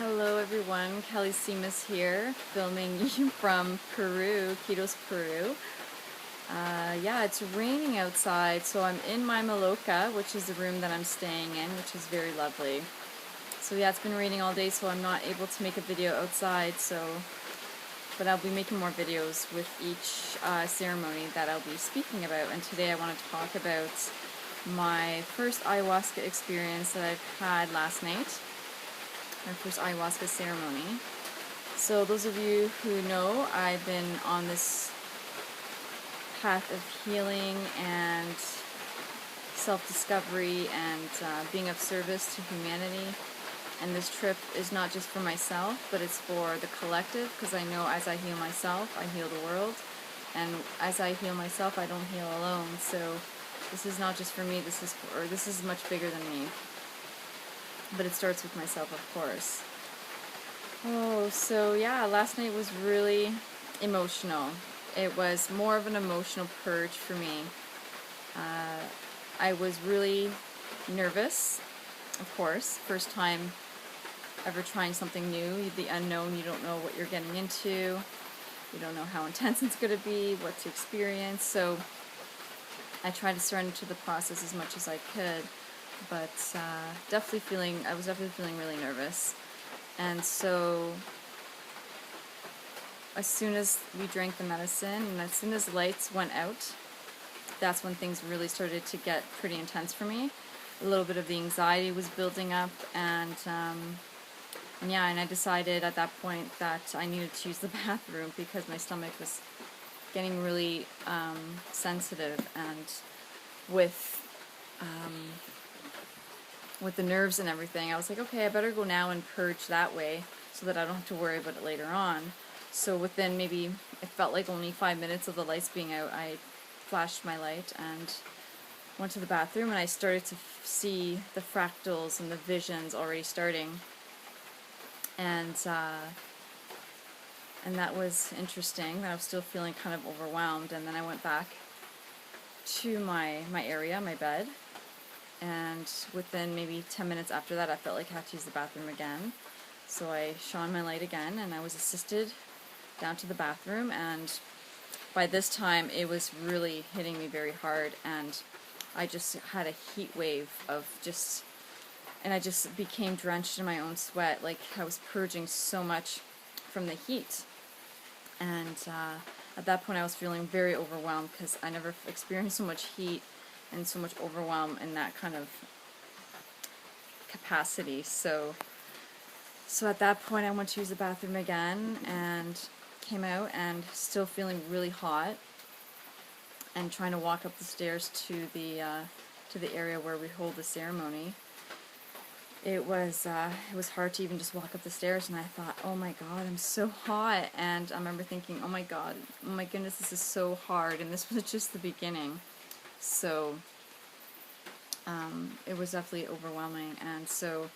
Hello everyone, Kelly Simas here, filming you from Peru, Quitos, Peru. Yeah, it's raining outside, so I'm in my maloca, which is the room that I'm staying in, which is very lovely. So yeah, it's been raining all day, so I'm not able to make a video outside, but I'll be making more videos with each ceremony that I'll be speaking about. And today I want to talk about my first ayahuasca experience that I've had last night. My first ayahuasca ceremony. So those of you who know, I've been on this path of healing and self-discovery and being of service to humanity. And this trip is not just for myself, but it's for the collective, because I know as I heal myself, I heal the world. And as I heal myself, I don't heal alone. So this is not just for me, this is much bigger than me. But it starts with myself, of course. Oh, so yeah, last night was really emotional. It was more of an emotional purge for me. I was really nervous, of course. First time ever trying something new, the unknown, you don't know what you're getting into. You don't know how intense it's going to be, what to experience. So I tried to surrender to the process as much as I could. But I was definitely feeling really nervous. And so as soon as we drank the medicine and as soon as the lights went out, that's when things really started to get pretty intense for me. A little bit of the anxiety was building up, and I decided at that point that I needed to use the bathroom because my stomach was getting really sensitive, and with the nerves and everything, I was like, okay, I better go now and purge that way so that I don't have to worry about it later on. So within maybe, it felt like only 5 minutes of the lights being out, I flashed my light and went to the bathroom, and I started to see the fractals and the visions already starting. And that was interesting. I was still feeling kind of overwhelmed, and then I went back to my area, my bed. And within maybe 10 minutes after that, I felt like I had to use the bathroom again. So I shone my light again, and I was assisted down to the bathroom. And by this time, it was really hitting me very hard, and I just had a heat wave and I just became drenched in my own sweat, like I was purging so much from the heat. And at that point, I was feeling very overwhelmed because I never experienced so much heat and so much overwhelm in that kind of capacity. So at that point, I went to use the bathroom again and came out, and still feeling really hot, and trying to walk up the stairs to the area where we hold the ceremony. It was hard to even just walk up the stairs, and I thought, oh my God, I'm so hot. And I remember thinking, oh my God, oh my goodness, this is so hard, and this was just the beginning. So it was definitely overwhelming. And so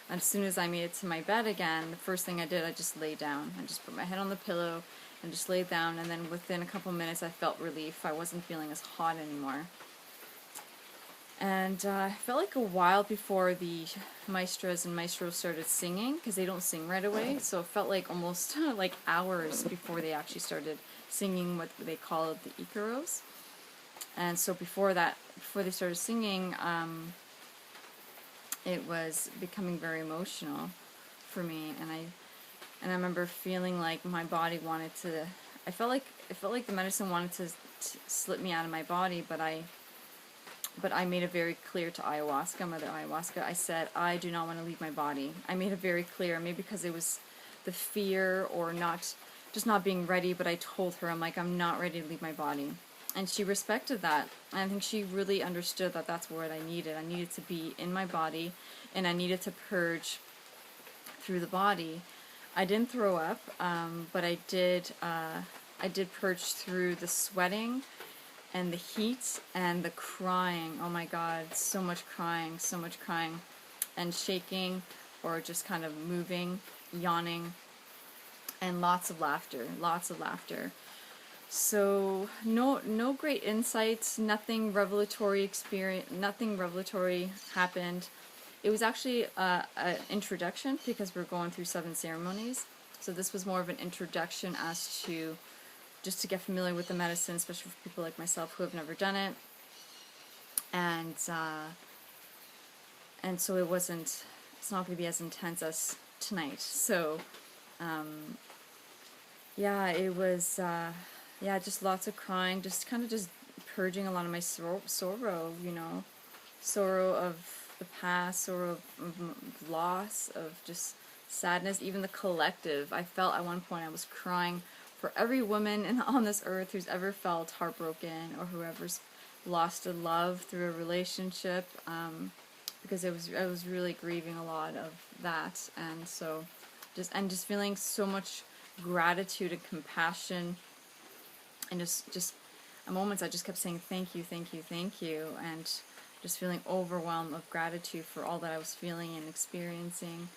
as soon as I made it to my bed again, the first thing I did, I just lay down. I just put my head on the pillow and just laid down, and then within a couple minutes I felt relief. I wasn't feeling as hot anymore. And it felt like a while before the maestras and maestros started singing, because they don't sing right away. So it felt like almost like hours before they actually started singing what they call the Icaros. And so before they started singing, it was becoming very emotional for me, and I remember feeling like my body wanted to. It felt like the medicine wanted to slip me out of my body, but I made it very clear to Ayahuasca, Mother Ayahuasca. I said, I do not want to leave my body. I made it very clear, maybe because it was the fear or not being ready, but I told her, I'm like, I'm not ready to leave my body. And she respected that. And I think she really understood that that's what I needed. I needed to be in my body, and I needed to purge through the body. I didn't throw up, but I did purge through the sweating and the heat and the crying. Oh my God, so much crying, and shaking, or just kind of moving, yawning, and lots of laughter. So no great insights, nothing revelatory happened. It was actually an introduction because we're going through 7 ceremonies. So this was more of an introduction as to just to get familiar with the medicine, especially for people like myself who have never done it. And so it's not going to be as intense as tonight. So yeah, it was just lots of crying, just kind of just purging a lot of my sorrow, you know, sorrow of the past, sorrow of loss, of just sadness, even the collective. I felt at one point I was crying for every woman on this earth who's ever felt heartbroken or whoever's lost a love through a relationship, because I was really grieving a lot of that, and so just feeling so much gratitude and compassion, and just at moments I just kept saying thank you, thank you, thank you, and just feeling overwhelmed of gratitude for all that I was feeling and experiencing,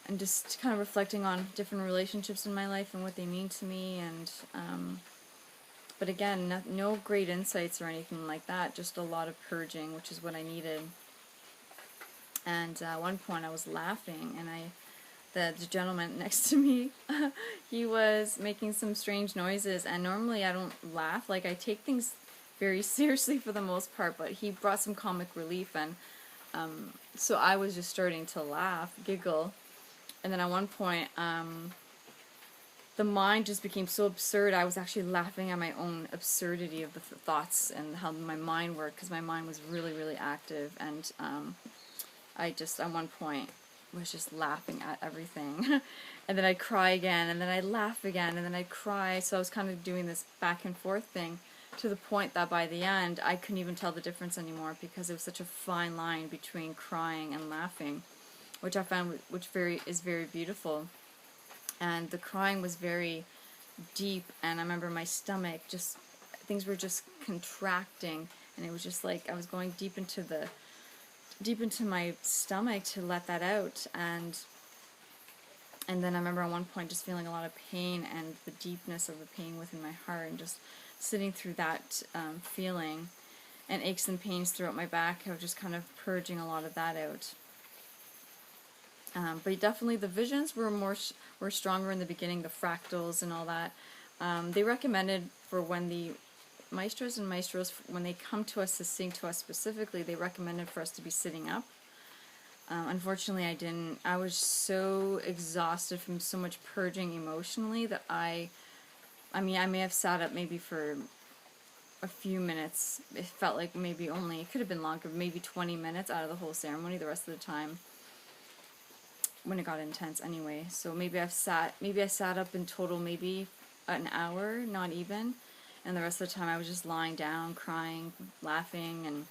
and just kind of reflecting on different relationships in my life and what they mean to me, and but again, no great insights or anything like that, just a lot of purging, which is what I needed. And at one point I was laughing, and the gentleman next to me, he was making some strange noises, and normally I don't laugh, like I take things very seriously for the most part, but he brought some comic relief, and so I was just starting to laugh, giggle, and then at one point the mind just became so absurd. I was actually laughing at my own absurdity of the thoughts and how my mind worked, because my mind was really, really active, and I just at one point was just laughing at everything. And then I'd cry again, and then I'd laugh again, and then I'd cry. So I was kind of doing this back and forth thing, to the point that by the end I couldn't even tell the difference anymore, because it was such a fine line between crying and laughing, which I found is very beautiful. And the crying was very deep, and I remember my stomach, just things were just contracting, and it was just like I was going deep into my stomach to let that out, and then I remember at one point just feeling a lot of pain and the deepness of the pain within my heart, and just sitting through that feeling, and aches and pains throughout my back. I was just kind of purging a lot of that out. But definitely the visions were stronger in the beginning, the fractals and all that. They recommended for when the maestros and maestros, when they come to us to sing to us specifically, they recommended for us to be sitting up. Unfortunately, I didn't. I was so exhausted from so much purging emotionally that I may have sat up maybe for a few minutes. It felt like maybe it could have been longer, maybe 20 minutes out of the whole ceremony. The rest of the time, when it got intense anyway. So maybe I sat up in total maybe an hour, not even. And the rest of the time I was just lying down, crying, laughing, and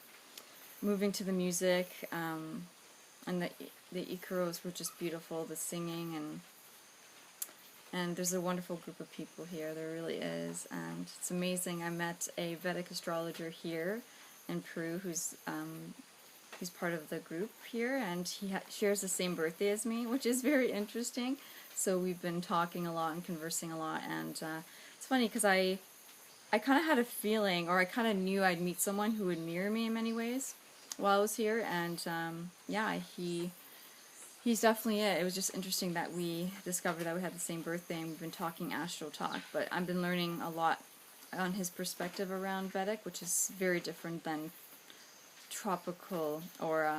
moving to the music. And the Ikaros were just beautiful, the singing, and there's a wonderful group of people here, there really is, and it's amazing. I met a Vedic astrologer here in Peru who's part of the group here, and he shares the same birthday as me, which is very interesting. So we've been talking a lot and conversing a lot, and it's funny because I kind of had a feeling, or I kind of knew I'd meet someone who would mirror me in many ways while I was here, and he's definitely it. It was just interesting that we discovered that we had the same birthday, and we've been talking astro talk, but I've been learning a lot on his perspective around Vedic, which is very different than tropical or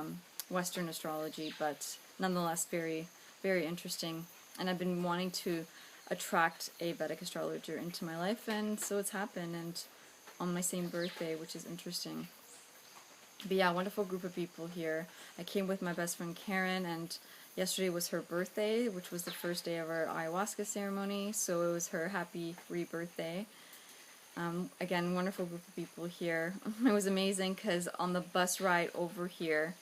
Western astrology, but nonetheless very, very interesting. And I've been wanting to attract a Vedic astrologer into my life, and so it's happened, and on my same birthday, which is interesting. But yeah, wonderful group of people here. I came with my best friend Karen, and yesterday was her birthday, which was the first day of our ayahuasca ceremony, so it was her happy rebirthday. Again, wonderful group of people here. It was amazing because on the bus ride over here,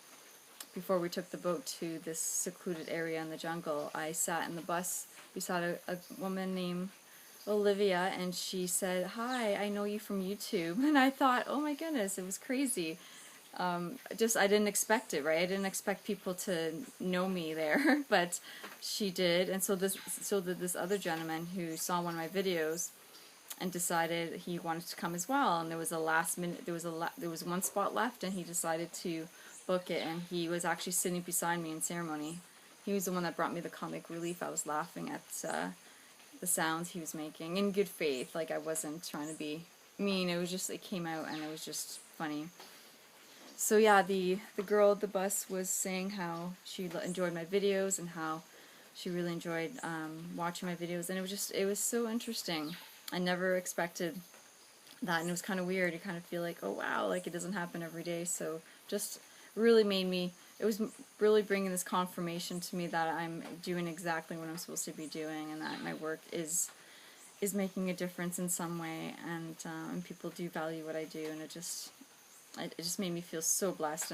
before we took the boat to this secluded area in the jungle, I sat in the bus beside a woman named Olivia, and she said, "Hi, I know you from YouTube." And I thought, oh my goodness, it was crazy. I didn't expect it, right? I didn't expect people to know me there, but she did. And so did this other gentleman who saw one of my videos and decided he wanted to come as well. And there was a last minute, there was one spot left, and he decided to book it, and he was actually sitting beside me in ceremony. He was the one that brought me the comic relief. I was laughing at the sounds he was making in good faith. Like, I wasn't trying to be mean. It was just, it came out and it was just funny. So yeah, the girl at the bus was saying how she enjoyed my videos and how she really enjoyed watching my videos, and it was so interesting. I never expected that, and it was kind of weird. You kind of feel like, oh wow, like it doesn't happen every day. So just really made me, it was really bringing this confirmation to me that I'm doing exactly what I'm supposed to be doing, and that my work is making a difference in some way, and people do value what I do, and it just made me feel so blessed,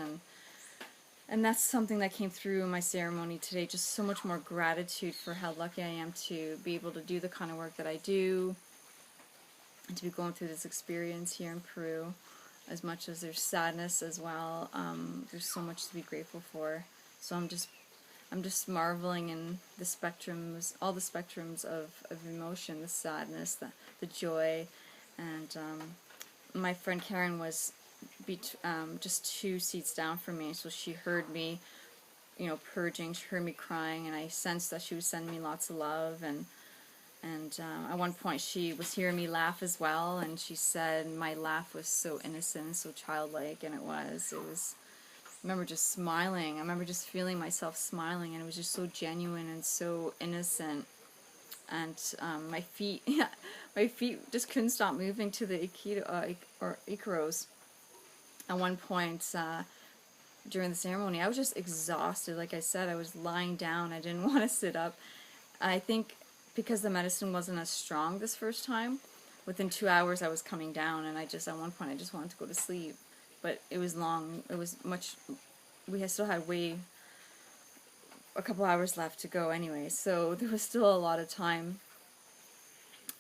and that's something that came through in my ceremony today. Just so much more gratitude for how lucky I am to be able to do the kind of work that I do, and to be going through this experience here in Peru. As much as there's sadness as well, there's so much to be grateful for. So I'm just marveling in the spectrums, all the spectrums of emotion, the sadness, the joy, and my friend Karen was just 2 seats down from me, so she heard me, you know, purging. She heard me crying, and I sensed that she was sending me lots of love, and at one point she was hearing me laugh as well, and she said my laugh was so innocent, so childlike, and it was, I remember just smiling. I remember just feeling myself smiling, and it was just so genuine and so innocent. And my feet, yeah, my feet just couldn't stop moving to the Icaros. At one point during the ceremony, I was just exhausted. Like I said, I was lying down. I didn't want to sit up. I think because the medicine wasn't as strong this first time, within 2 hours I was coming down, and at one point I just wanted to go to sleep. But it was long. It was much. We still had a couple hours left to go anyway, so there was still a lot of time.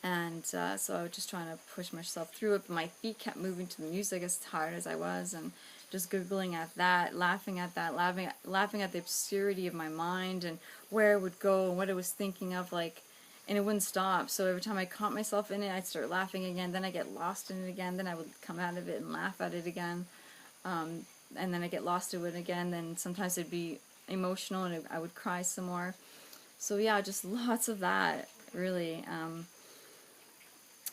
And so I was just trying to push myself through it, but my feet kept moving to the music, as tired as I was, and just giggling at that, laughing at the absurdity of my mind and where it would go and what it was thinking of, like, and it wouldn't stop. So every time I caught myself in it, I'd start laughing again, then I get lost in it again, then I would come out of it and laugh at it again, and then I get lost in it again, then sometimes it'd be emotional and I would cry some more. So yeah, just lots of that, really.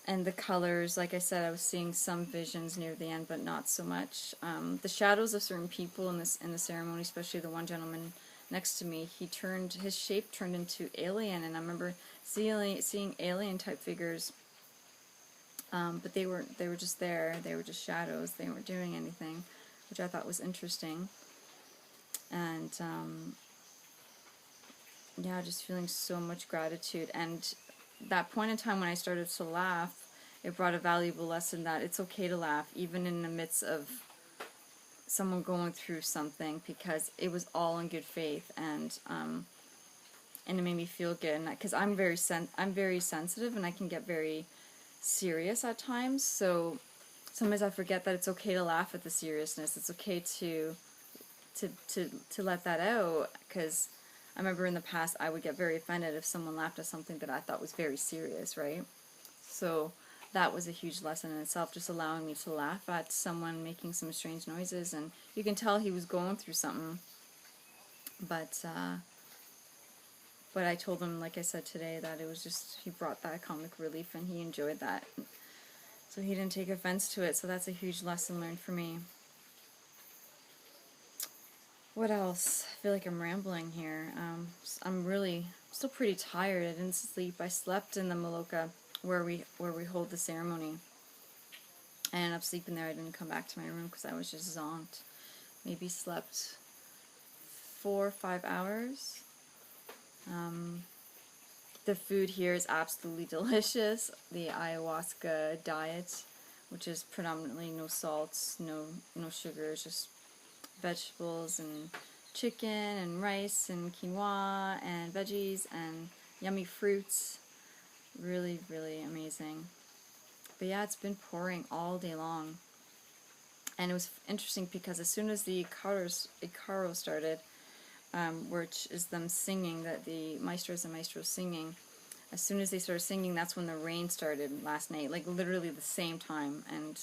And the colors, like I said, I was seeing some visions near the end, but not so much. The shadows of certain people in the ceremony, especially the one gentleman next to me, his shape turned into alien, and I remember seeing alien type figures, but they were just there. They were just shadows. They weren't doing anything, which I thought was interesting. And yeah, just feeling so much gratitude. And that point in time when I started to laugh, it brought a valuable lesson that it's okay to laugh, even in the midst of someone going through something, because it was all in good faith, and it made me feel good. And because I'm very sensitive, and I can get very serious at times. So sometimes I forget that it's okay to laugh at the seriousness. It's okay to let that out, because I remember in the past I would get very offended if someone laughed at something that I thought was very serious, right? So that was a huge lesson in itself, just allowing me to laugh at someone making some strange noises, and you can tell he was going through something. But I told him, like I said today, that it was just, he brought that comic relief and he enjoyed that. So he didn't take offense to it, so that's a huge lesson learned for me. What else? I feel like I'm rambling here. I'm still pretty tired. I didn't sleep. I slept in the Maloka where we hold the ceremony. I ended up sleeping there. I didn't come back to my room because I was just zonked. Maybe slept 4 or 5 hours. The food here is absolutely delicious. The Ayahuasca diet, which is predominantly no salts, no sugars, just vegetables and chicken and rice and quinoa and veggies and yummy fruits. Really, really amazing. But yeah, it's been pouring all day long. And it was interesting because as soon as the Icaro started, which is them singing, that the maestros and maestros singing, as soon as they started singing, that's when the rain started last night, like literally the same time. And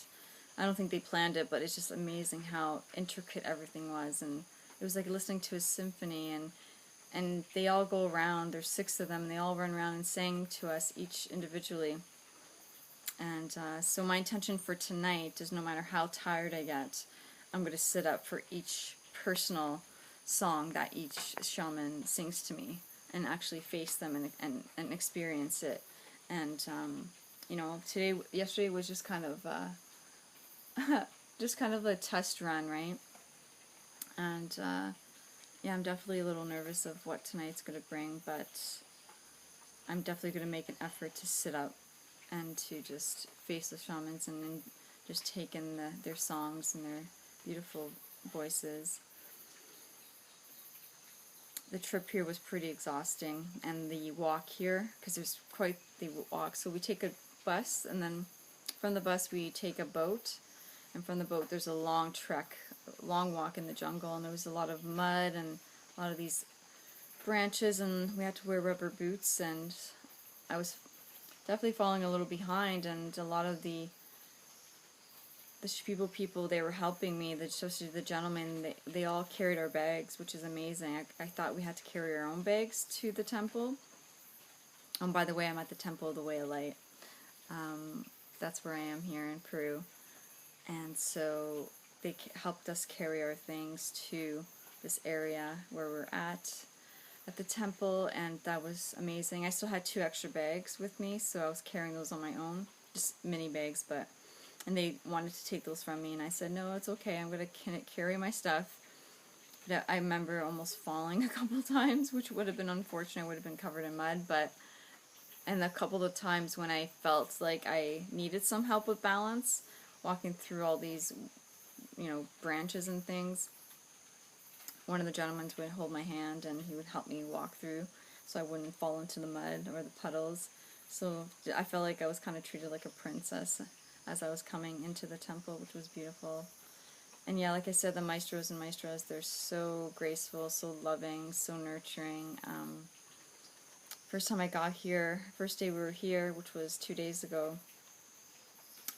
I don't think they planned it, but it's just amazing how intricate everything was, and it was like listening to a symphony, and they all go around, there's 6 of them, and they all run around and sang to us each individually. And so my intention for tonight is, no matter how tired I get, I'm going to sit up for each personal song that each shaman sings to me, and actually face them and experience it. And you know, yesterday was just kind of a test run, right? And yeah, I'm definitely a little nervous of what tonight's going to bring, but I'm definitely going to make an effort to sit up and to just face the shamans and just take in their songs and their beautiful voices. The trip here was pretty exhausting, and the walk here, because there's quite the walk. So we take a bus, and then from the bus we take a boat, and from the boat there's a long trek, long walk in the jungle, and there was a lot of mud and a lot of these branches, and we had to wear rubber boots, and I was definitely falling a little behind, and a lot of the people, they were helping me, especially the gentlemen, they all carried our bags, which is amazing. I thought we had to carry our own bags to the temple. And by the way, I'm at the Temple of the Way of Light. That's where I am here in Peru. And so they helped us carry our things to this area where we're at the temple, and that was amazing. I still had 2 extra bags with me, so I was carrying those on my own, just mini bags, and they wanted to take those from me, and I said, no, it's okay, I'm going to carry my stuff. But I remember almost falling a couple times, which would have been unfortunate. I would have been covered in mud, and a couple of times when I felt like I needed some help with balance, walking through all these, you know, branches and things, one of the gentlemen would hold my hand and he would help me walk through so I wouldn't fall into the mud or the puddles. So I felt like I was kind of treated like a princess as I was coming into the temple, which was beautiful. And yeah, like I said, the maestros and maestras, they're so graceful, so loving, so nurturing. First time I got here, first day we were here, which was 2 days ago,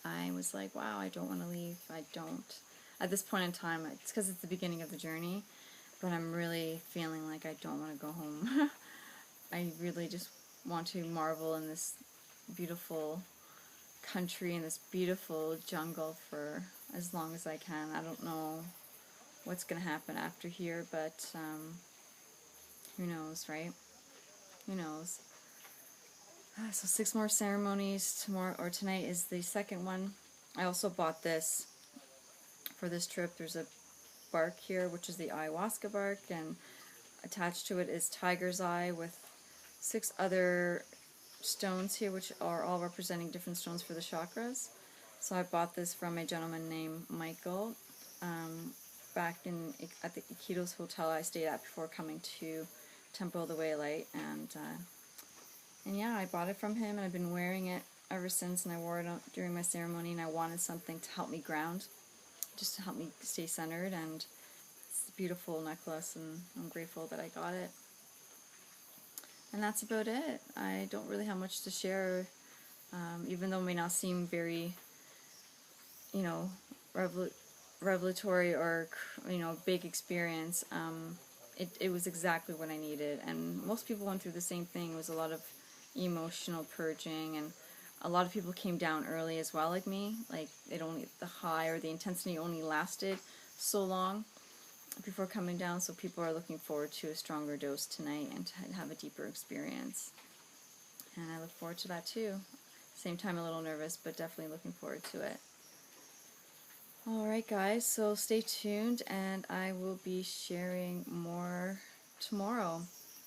I was like, wow, I don't want to leave. I don't. At this point in time, it's because it's the beginning of the journey, but I'm really feeling like I don't want to go home. I really just want to marvel in this beautiful country and this beautiful jungle for as long as I can. I don't know what's going to happen after here, but who knows, right? Who knows? So 6 more ceremonies tomorrow, or tonight is the second one. I also bought this for this trip. There's a bark here, which is the ayahuasca bark, and attached to it is tiger's eye with 6 other stones here, which are all representing different stones for the chakras. So I bought this from a gentleman named Michael back at the Iquitos hotel I stayed at before coming to Temple of the Way of Light, and yeah, I bought it from him, and I've been wearing it ever since, and I wore it during my ceremony, and I wanted something to help me ground, just to help me stay centered, and it's a beautiful necklace, and I'm grateful that I got it. And that's about it. I don't really have much to share, even though it may not seem very, you know, revelatory or, you know, big experience. It was exactly what I needed, and most people went through the same thing. It was a lot of emotional purging, and a lot of people came down early as well, like me. Like, the high or the intensity only lasted so long before coming down, so people are looking forward to a stronger dose tonight and to have a deeper experience. And I look forward to that too. Same time, a little nervous, but definitely looking forward to it. Alright guys, so stay tuned, and I will be sharing more tomorrow.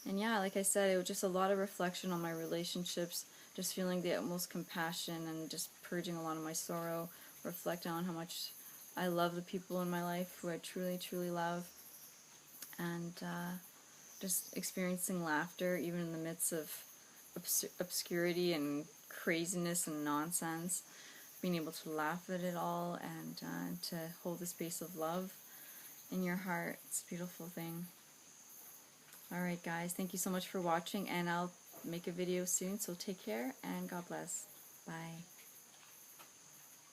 And yeah, like I said, it was just a lot of reflection on my relationships, just feeling the utmost compassion and just purging a lot of my sorrow, reflecting on how much I love the people in my life who I truly, truly love, and just experiencing laughter even in the midst of obscurity and craziness and nonsense. Being able to laugh at it all, and to hold the space of love in your heart. It's a beautiful thing. Alright guys, thank you so much for watching, and I'll make a video soon, so take care, and God bless. Bye.